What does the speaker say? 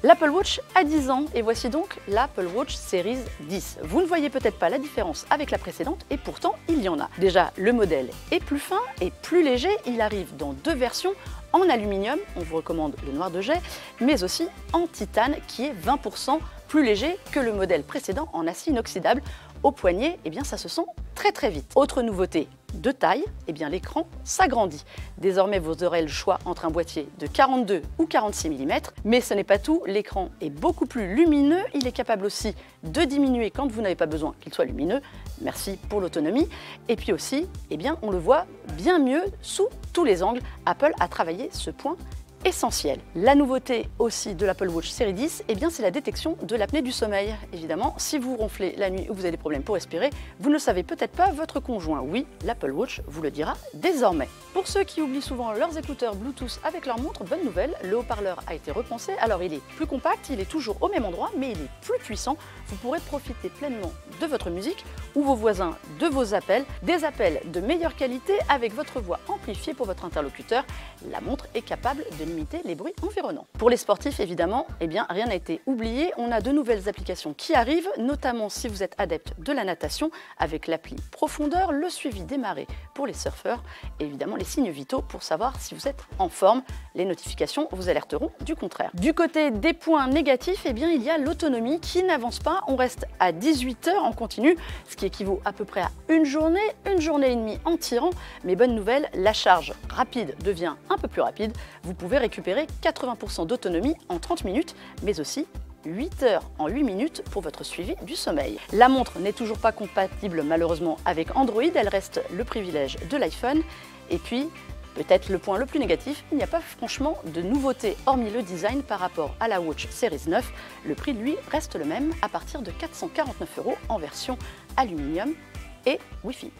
L'Apple Watch a 10 ans et voici donc l'Apple Watch Series 10. Vous ne voyez peut-être pas la différence avec la précédente et pourtant il y en a. Déjà, le modèle est plus fin et plus léger. Il arrive dans 2 versions, en aluminium, on vous recommande le noir de jet, mais aussi en titane qui est 20% plus léger que le modèle précédent en acier inoxydable. Au poignet, eh bien, ça se sent très vite. Autre nouveauté de taille, eh bien, l'écran s'agrandit. Désormais, vous aurez le choix entre un boîtier de 42 ou 46 mm, mais ce n'est pas tout, l'écran est beaucoup plus lumineux, il est capable aussi de diminuer quand vous n'avez pas besoin qu'il soit lumineux, merci pour l'autonomie, et puis aussi, eh bien, on le voit bien mieux sous tous les angles. Apple a travaillé ce point essentiel. La nouveauté aussi de l'Apple Watch Série 10, eh bien, c'est la détection de l'apnée du sommeil. Évidemment, si vous ronflez la nuit ou vous avez des problèmes pour respirer, vous ne le savez peut-être pas, votre conjoint, oui, l'Apple Watch vous le dira désormais. Pour ceux qui oublient souvent leurs écouteurs Bluetooth avec leur montre, bonne nouvelle, le haut-parleur a été repensé. Alors il est plus compact, il est toujours au même endroit, mais il est plus puissant. Vous pourrez profiter pleinement de votre musique ou vos voisins de vos appels, des appels de meilleure qualité avec votre voix amplifiée pour votre interlocuteur. La montre est capable de limiter les bruits environnants. Pour les sportifs, évidemment, eh bien, rien n'a été oublié. On a de nouvelles applications qui arrivent, notamment si vous êtes adepte de la natation, avec l'appli Profondeur, le suivi des marées pour les surfeurs et évidemment les signes vitaux pour savoir si vous êtes en forme. Les notifications vous alerteront du contraire. Du côté des points négatifs, eh bien, il y a l'autonomie qui n'avance pas. On reste à 18 heures en continu, ce qui équivaut à peu près à une journée et demie en tirant. Mais bonne nouvelle, la charge rapide devient un peu plus rapide. Vous pouvez récupérer 80% d'autonomie en 30 minutes, mais aussi 8 heures en 8 minutes pour votre suivi du sommeil. La montre n'est toujours pas compatible malheureusement avec Android, elle reste le privilège de l'iPhone. Et puis, peut-être le point le plus négatif, il n'y a pas franchement de nouveauté hormis le design par rapport à la Watch Series 9. Le prix de lui reste le même à partir de 449 € en version aluminium et Wi-Fi.